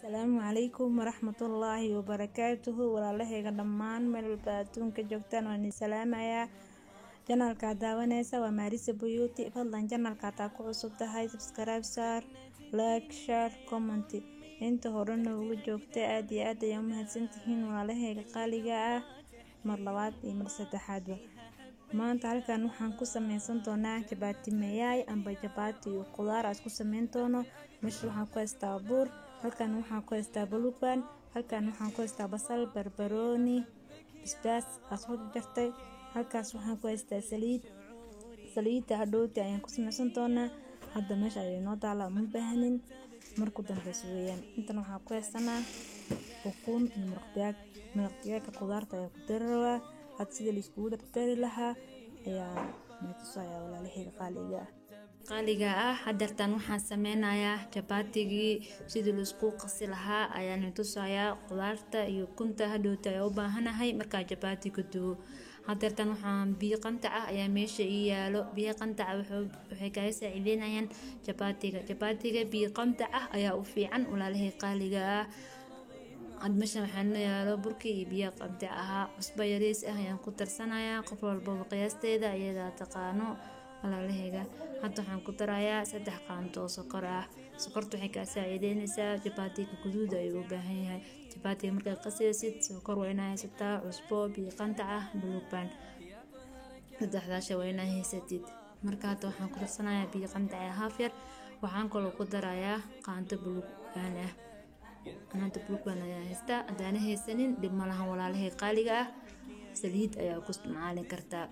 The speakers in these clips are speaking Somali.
السلام عليكم ورحمة الله وبركاته walaalahayga dhammaan meel walba adduunka joogtaan waan salaamayaa janalka daawanaysa waa Marisa Beauty fadlan janalka taa ku cusub tahay subscribe saar like share comment inta horena ugu joogtay aad iyo aad ayaan mahadsantihiin walaalahayga qaaliga ah mar labaad iyo mar saddexaad maanta halkan waxaan ku sameysan doonaa chapati mayai amba chapati iyo khudaar isku sameyn doono meesha waxaan ku haystaa buur halkan waxaan ku haystaa buluban halkan waxaan ku haystaa basal barbarooni basbaas asoo jartay halkaas waxaan ku haystaa saliid hadhooti ayaan ku sameysan doonaa hadda meesha ay noo taala ma baahnin markuu dambeys weeyaan intan waxaan ku haysanaa ukun iyo maraq digaag khudaarta ayaa ku daraa had sida la iskugu dari lahaa ayaa meesha walaalahayga qaaliga ah hadartan waxaan sameynayaa chapatigii sidii la isku qasi lahaa ayaan tusayaa khudaarta iyo ukunta hadhoota ay u baahanahay marka chapati ku duwo hadartan waxaan biyo qantac ah ayaa meesha ii yaalo biyo qantac waxay kaga saacideynayaan chapatiga biyo qantac ah ayaa u fiican walaalahayga qaaliga ah meesha waxaan yaalo burkii iyo biyo qantac ahaa cusbo yariis ah ayaan ku tarsanayaa qof walba qiyaasteeda ayada taqaano walaalahayga hadda waxaan ku darayaa 3 qaando oo sokor ah sokortu waxay ka saacideynaysaa chapatiga guduud ay u baahan yahay chapatiga marka qasaysid sokor waa inay haysataa cusbo biyo qantac ah buluban saddexdaasha waa inay haysatid marka hadda waxaan ku darsanayaa biyo qantac ah haaf yar waxaan kaloo ku darayaa qaando buluban ah qaando buluban ayaa haystaa hadaan haysanin dib malahan walaalahayga qaaliga ah saliid ayaa ku isticmaali kartaa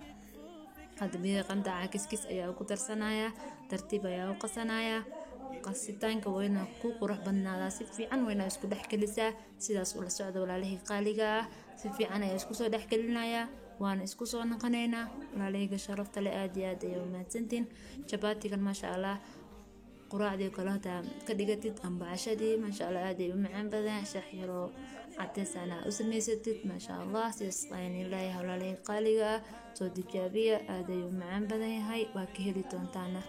hadda biyo qantac kiskis ayaa ku darsanayaa tartiib ayaa u qasanayaa qasitaanka wayna ku qurux badnaada si fiican wayna isku dhaxgelisaa sidaas ula socdo walaalahayga qaaliga ah si fiican ayaa isku soo dhaxgelinayaa waan isku soo naqanaynaa walaalahayga sharafta leh aad iyo aad ayay u mahadsantiin chapatigan maasha Allah quraacdii kala ka dhigatid amba cashadii maasha Allah aad ay u macaan badan shax yaro cadeysana u sameysatid maasha Allah sidaas ayaan ilaahay walaalahayga qaaliga ah soo tijaabiya aad ay u macaan badan yahay waa ka heli doontaana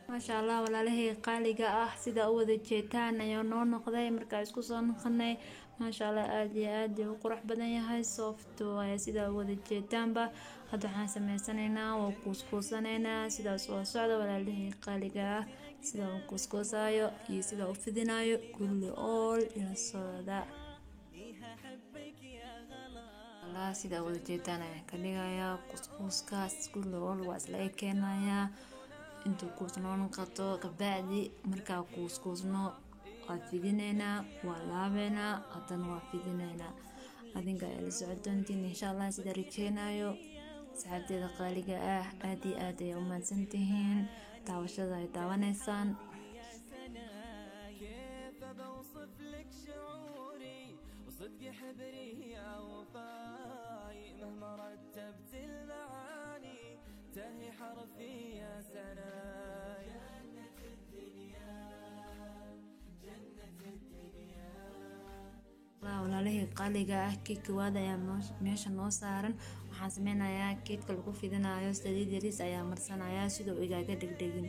maasha Allah walaalahayga qaaliga ah sida u wada jeetaan ayaa noo noqday marka isku soo noqonay maasha Allah aad iyo aad u qurux badan yahay soft ayaa sida u wada jeetaanba hadda waxaan sameysanaynaa oo kuuskuusanaynaa sidaas oo socda walaalahayga qaaliga ah sida uu kuuskuusayo iyo sida uu fidinayo kulli all ila socda Allah sida wada jeetaan ayaa ka dhigayaa kuuskuuskaas kulli all waa isla keenayaa intuu kuusnoo noqoto kabacdi markaa kuuskuusno waa fidinaynaa waa laabeynaa haddana waa fidinaynaa adinka ayaa la socodoontiin insha Allah sida rajeynayo saxaabteeda qaaliga ah aad iyo aad ayay u mahadsantihiin daawashada ay daawanaysaan صدق حبري يا وفاي مهما رتبت المعاني تهي حرفي يا سناي walaalahayga qaaliga ah keedka waada ayaa meesha noo saaran waxaan sameynayaa keedka lagu fidinayo saliid yariis ayaa marsanayaa sidoo igaaga dhegdhegin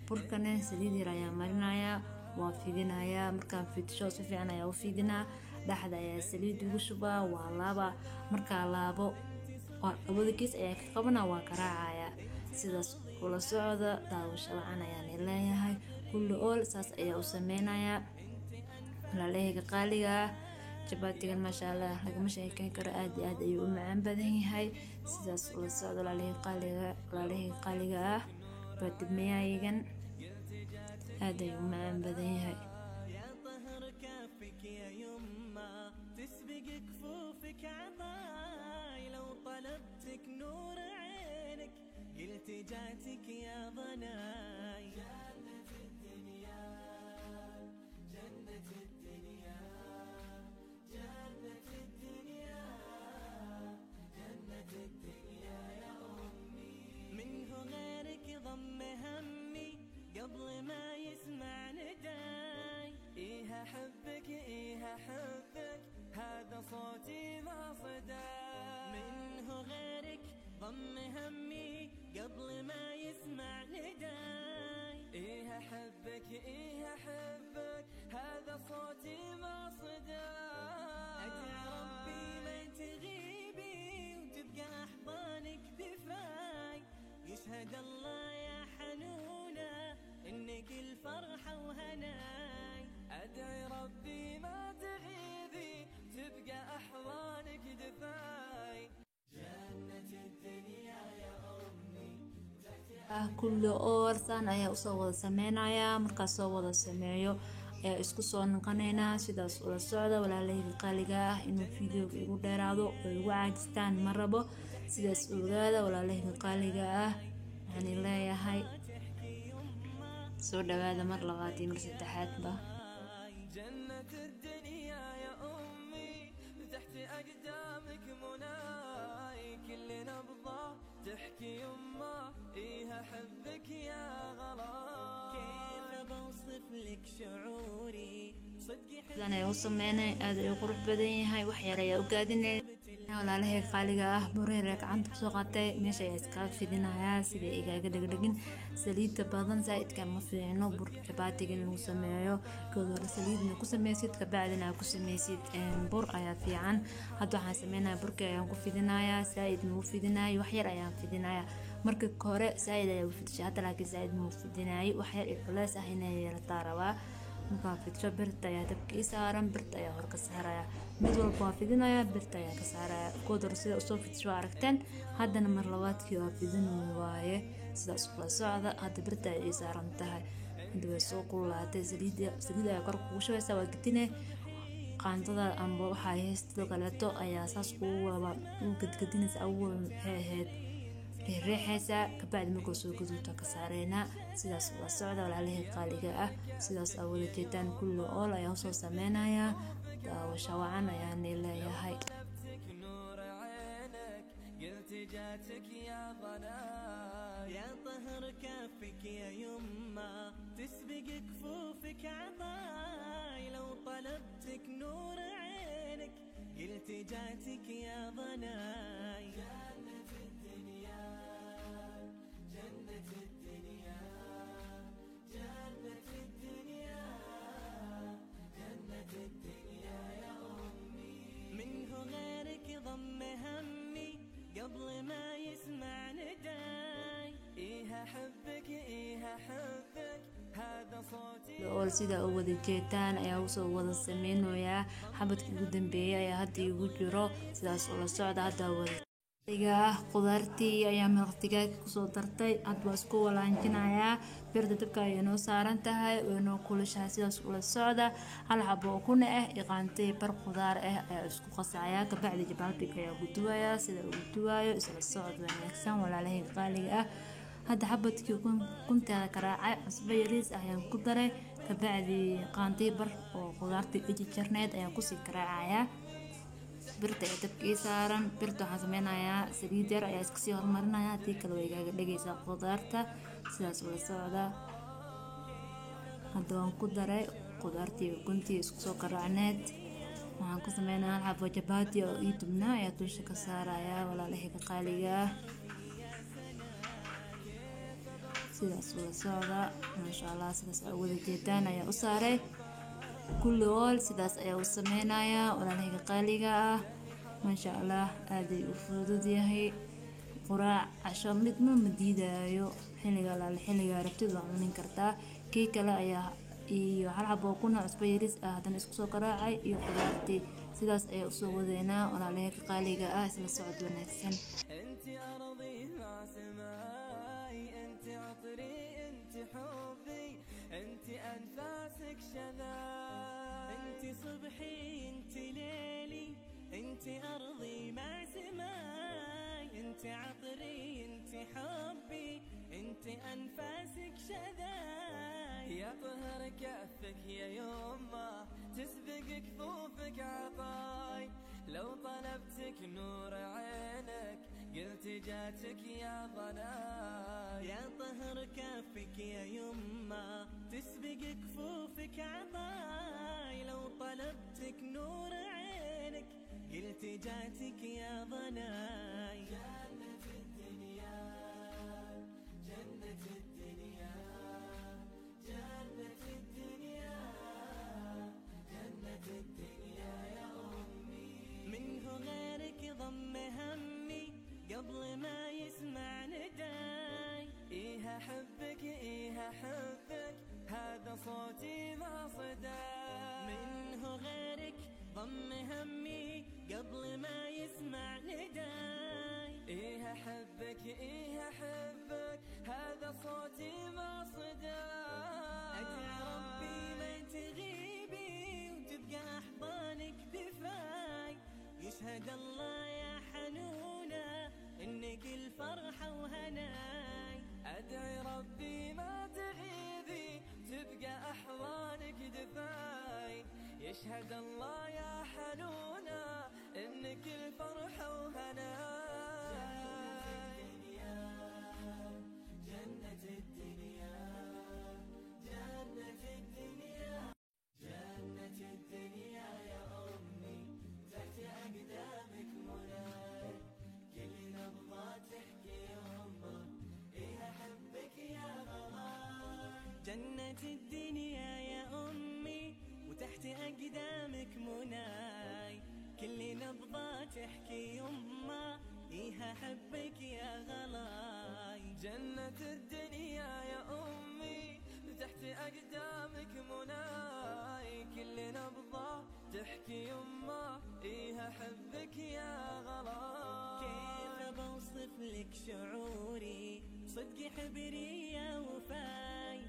burkana saliid yar ayaa marinayaa waa fidinayaa markaa fidsho si fiican ayaa u fidinaa dhaxda ayaa saliid ugu shubaa waa laaba markaa laabo labada kiis ayaa ka qabana waa garaacaya sidaas ula socda daawasho wacan ayaan leeyahay kulli all saas ayaa u sameynayaa walaalahayga qaaliga ah chapatigan maasha Allah lagama sheekeyn karo aad iyo aad ayuu u macaan badan yahay sidaas ula socda walaalahayga qaaliga ah chapati mayaigan aad ayuu u macaan badan yahay تسبق كفوفك عطاي لو طلبتك نور عينك قلت جاتك يا ضناي جنة الدنيا جنة الدنيا جنة الدنيا جنة الدنيا يا أمي منه غيرك ضم همي قبل ما يسمع نداي ضم همي قبل ما يسمع نداي. إيه أحبك إيه أحبك هذا صوتي ما صداي. أدعي ربي ما تغيبي وتبقى أحضانك دفاي. يشهد الله يا حنونة إنك الفرحة وهناي. أدعي ربي ما تغيبي تبقى أحضانك دفاي. جنة الدنيا يا أمي. kulli oorsan ayaa usoo wada sameynayaa. markaas soo wada sameeyo ayaa isku soo noqonaynaa. sidaas ula socda walaalahayga qaaliga ah. inuu videoga igu dheeraado oo igu caajistaan ma rabo, sidaas ogaada walaalahayga qaaliga ah. waxaan leeyahay soo dhawaada mar labaad iyo mar saddexaadba. جنة الدنيا يا أمي تحت أقدامك مناي. كل نبضة تحكي يما إيه أحبك يا غلاي. كيف بوصف لك شعوري صدقي sidaan ayaa u sameynay, aad ayuu qurux badan yahay. wax yar ayaa u gaadinay walaalahayga qaaliga ah. bureer gacanta kusoo qaatay, meesha ayaa iskaga fidinayaa sida igaaga dhegdhegin. saliidda badan zaaidka ma fiicno burka jabaatiga in lagu sameeyo. kood hore saliidna ku sameysid, kabacdina aad ku sameysid bur ayaa fiican. hadda waxaan sameynayaa burka ayaan ku fidinayaa, zaaid ma u fidinayo, wax yar ayaan fidinayaa. marka hore zaaid ayaa u fidishay, hadda laakiin zaaid ma u fidinayo, wax yar iyo culeys ah inay yeelataa rabaa. markaa fidsho birta ayaa dabkii saaran, birta ayaa hor ka saaraya. mid walba waa fidinaya, birta ayaa ka saaraya. kood hore sida usoo fidsho aragteen, haddana mar labaadkii waa fidin waaye. sidaas ula socda. hadda birta ay saaran tahay, hadda way soo kululaatay. saliid ayaa kor kugu shubaysaa, waa gedine qaandada amba waxaa heystado kaleeto ayaa saas kugu waba u gadgadinaysa. awal waxay ahayd reexaysaa, kabacdi markuu soo gaduuto ka saareynaa. sidaas ula socda walaalahayga qaaliga ah. sidaas aa wada jeedaan kulli ool ayaa usoo sameynayaa. daawasho wacan ayaan leeyahay. قلت جاتك يا ضناي. يا طهر كافك يا يما تسبق كفوفك عطاي. لو طلبتك نور عينك قلت جاتك يا ضناي. جنة الدنيا جنة الدنيا جنة الدنيا جنة الدنيا يا أمي. منه غيرك ضم همي قبل ما يسمع نداي. إيه أحبك إيه أحبك هذا صوتي. ool sida u wada jeedaan ayaa usoo wada sameynayaa. xabadkii ugu dambeeyay ayaa hadda igu jiro. sidaas ula socda. hadda wada qudaartii ayaa maraq digaag kusoo dartay. hadda waa isku walaanjinayaa. birta dabka ayay noo saaran tahay, way noo kulushahay. sidaas ula socda. hal xabo oo kuna ah iqaantay bar qudaar ah ayaa isku qasayaa. kabacdi jabaatiga ayaa guduwayaa. sida uu guduwayo isla socod wanaagsan walaalahayga qaaliga ah. hadda xabadkii kunteeda karaacay cusbo yariis ah ayaan ku daray. kabacdi qaantay bar oo qudaartii jarjarneed ayaan kusii karaacayaa. birta ee dabkii saaran. birta waxaan sameynayaa saliid yar ayaa iska sii hormarinayaa, haddii kale way igaaga dhegaysaa qudaarta. sidaas ula socda. hadda waan ku daray qudaartii ukuntii isku soo karaacneed. waxaan ku sameynayaa hal xabo jabaati oo ii dubnaa ayaa dusha ka saarayaa walaalahayga qaaliga ah. sidaas ula socda. maasha allah. sidaas aa wada jeedaan ayaa u saaray kulli ool. sidaas ayaa u sameynayaa walaalahayga qaaliga ah. maasha allah. aaday u fudud yahay. quraac casho midna ma diidaayo. xilliga alaale xilliga rabtid waa cunin kartaa. kii kale ayaa iyo hal xabo kuna cusbo yariis ah haddana isku soo karaacay iyo qudaartii. sidaas ayaa usoo wadeynaa walaalahayga qaaliga ah. isla socod wanaagsan. انت ارضي مع سماي. انت عطري انت حبي انت انفاسك شذاي. انت صبحي انت ليلي انت ارضي مع سماي. انت عطري انت حبي انت انفاسك شذاي. يا طهر كفك يا يما تسبق كفوفك عطاي. لو طلبتك نور عينك قلت جاتك يا ضناي. يا طهر كفك يا يما تسبق كفوفك عطاي. لو طلبتك نور عينك قلت جاتك يا ضناي. الدنيا جنة الدنيا جنة الدنيا يا أمي. منه غيرك ضم همي قبل ما يسمع نداي. إيه أحبك إيه أحبك هذا صوتي ما صدى. منه غيرك ضم همي قبل ما يسمع نداي. إيه أحبك إيه أحبك هذا صوتي ما صدى. أدعي ربي ما تغيبي وتبقى أحضانك دفاي. يشهد الله يا حنونة إنك الفرحة وهناي. أدعي ربي ما تغيبي تبقى أحضانك دفاي. يشهد الله يا حنونة إنك الفرحة وهناي. جنة الدنيا جنة الدنيا جنة الدنيا يا أمي تحت أقدامك مناي. كل نبضة تحكي يمه إيه أحبك يا غلاي. جنة الدنيا يا أمي وتحت أقدامك مناي. كل نبضة تحكي يمه إيه أحبك يا غلاي. جنة الدنيا يا أمي تحت أقدامك مناي. كل نبضة تحكي يمه إيه أحبك يا غلاي. كيف بوصف لك شعوري صدقي حبري يا وفاي.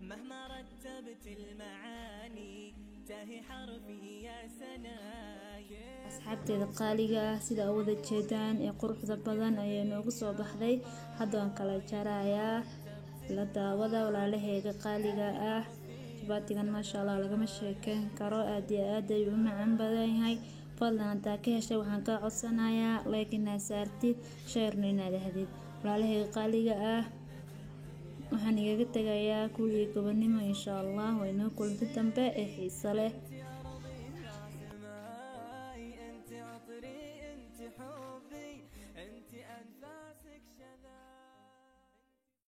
مهما رتبت المعاني تاهي حرفي يا سناي. asxaabteeda qaaliga ah sida u wada jeedaan ee quruxda badan ayay noogu soo baxday. hadda waan kala jarayaa la daawada walaalaheyga qaaliga ah. jabaatigan maasha Allah lagama sheekeyn karo, aad iyo aad ayuu u macaan badan yahay. fadlan hadaa ka heshay waxaan kaa codsanayaa like inaad saartid, share inaad ahdid. walaalaheyga qaaliga ah waxaan igaga tagayaa kuwii gobonimo insha Allah. waynoo kulanti dambe ee xiiso leh.